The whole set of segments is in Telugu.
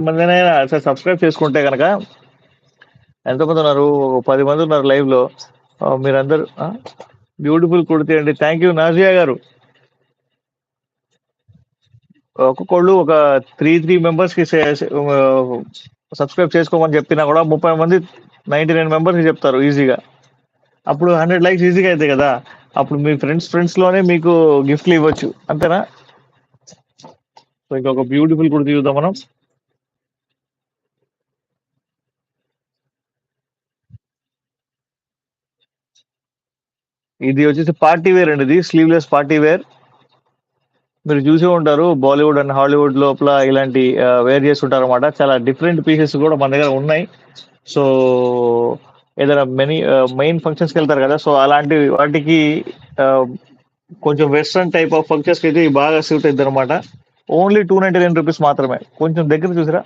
మందినైనా సబ్స్క్రైబ్ చేసుకుంటే కనుక ఎంతమంది ఉన్నారు? 10 మంది ఉన్నారు లైవ్‌లో. మీరందరూ బ్యూటిఫుల్ కుడితి అండి. థ్యాంక్ యూ నాజియా గారు. ఒక్కొక్కళ్ళు ఒక 3 మెంబర్స్‌కి సబ్స్క్రైబ్ చేసుకోమని చెప్పినా కూడా 30 మంది 99 మెంబర్స్‌కి చెప్తారు ఈజీగా. అప్పుడు 100 లైక్స్ ఈజీగా అయితాయి కదా! అప్పుడు మీ ఫ్రెండ్స్‌లోనే మీకు గిఫ్ట్‌లు ఇవ్వచ్చు. అంతేనా? సో, ఇంకొక బ్యూటిఫుల్ కుడితి చూద్దాం మనం. ఇది వచ్చేసి పార్టీ వేర్ అండి ఇది. Sleeveless party wear. మీరు చూసే ఉంటారు బాలీవుడ్ అండ్ హాలీవుడ్ లోపల ఇలాంటి వేర్ చేస్తుంటారనమాట. చాలా డిఫరెంట్ పీసెస్ కూడా మన దగ్గర ఉన్నాయి. సో ఏదైనా మెయిన్ ఫంక్షన్స్‌కి వెళ్తారు కదా! సో అలాంటి వాటికి ఆహ్, కొంచెం వెస్టర్న్ టైప్ ఆఫ్ ఫంక్షన్స్‌కి అయితే ఇవి బాగా సూట్ అయిద్దనమాట. ఓన్లీ రూ. 299 మాత్రమే. కొంచెం దగ్గర చూసారా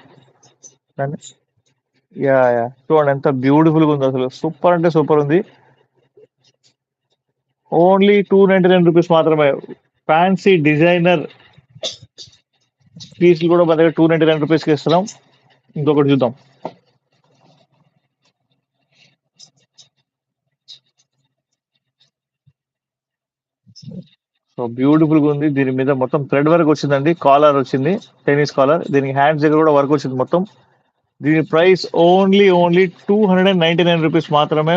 దాన్ని? యాహ్! చూడండి ఎంత బ్యూటిఫుల్‌గా ఉందో అసలు. సూపర్ అంటే సూపర్ ఉంది. ఓన్లీ రూ. 299 మాత్రమే. ఫ్యాన్సీ డిజైనర్ పీస్‌లు కూడా మన దగ్గర రూ. 299కి ఇస్తున్నాం. ఇంకొకటి చూద్దాం. సో బ్యూటిఫుల్‌గా ఉంది. దీని మీద మొత్తం థ్రెడ్ వర్క్ వచ్చిందండి. కాలర్ వచ్చింది. Chinese collar. దీనికి హ్యాండ్స్ దగ్గర కూడా వర్క్ వచ్చింది మొత్తం. దీని ప్రైస్ ఓన్లీ రూ. 299 మాత్రమే.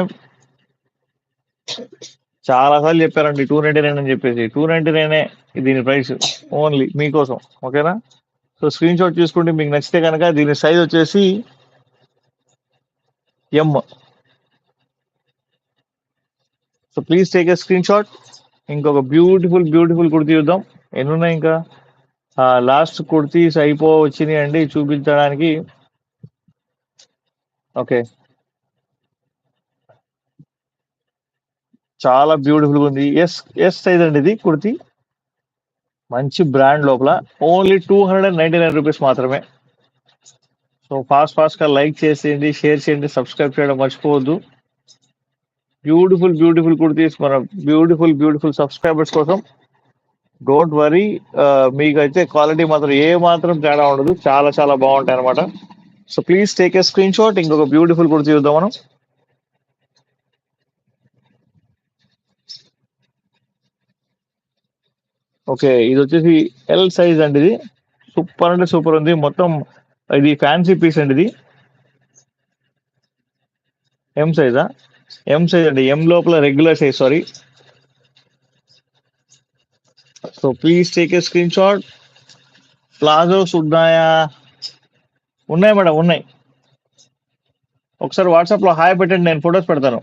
చాలా సార్లు చెప్పారండి 299 అని చెప్పేసి. 299 దీని ప్రైస్ ఓన్లీ మీకోసం. ఓకేనా? సో స్క్రీన్ షాట్ తీసుకుంటే మీకు నచ్చితే కనుక దీని సైజ్ వచ్చేసి M. So please take a screenshot. ఇంకొక బ్యూటిఫుల్ కుర్తి చూద్దాం. ఎన్ని ఉన్నాయి ఇంకా? లాస్ట్ కుర్తీస్ వచ్చినాయి అండి చూపించడానికి. ఓకే. చాలా బ్యూటిఫుల్‌గా ఉంది. ఎస్ సైజ్ అండి ఇది కుర్తి. మంచి బ్రాండ్ లోపల. ఓన్లీ రూ. 299 మాత్రమే. సో ఫాస్ట్‌గా లైక్ చేసేయండి, షేర్ చేయండి, సబ్స్క్రైబ్ చేయడం మర్చిపోవద్దు. బ్యూటిఫుల్ కుర్తీస్ మన బ్యూటిఫుల్ సబ్స్క్రైబర్స్ కోసం. Don't worry. మీకైతే క్వాలిటీ మాత్రం ఏ మాత్రం తేడా ఉండదు. చాలా బాగుంటాయన్నమాట. So please take a screenshot. ఇంకొక బ్యూటిఫుల్ కుర్తి చూద్దాం మనం. ఓకే. ఇది వచ్చేసి ఎల్ సైజ్ అండి ఇది. సూపర్ అంటే సూపర్ ఉంది. మొత్తం ఇది ఫ్యాన్సీ పీస్ అండి ఇది. ఎం సైజా? ఎం సైజ్ అండి. ఎం లోపల regular size sorry. So please take a screen shot. Palazzos ఉన్నాయా? ఉన్నాయి మేడం ఉన్నాయి. ఒకసారి వాట్సాప్ లో హాయ్ పెట్టండి, నేను ఫొటోస్ పెడతాను.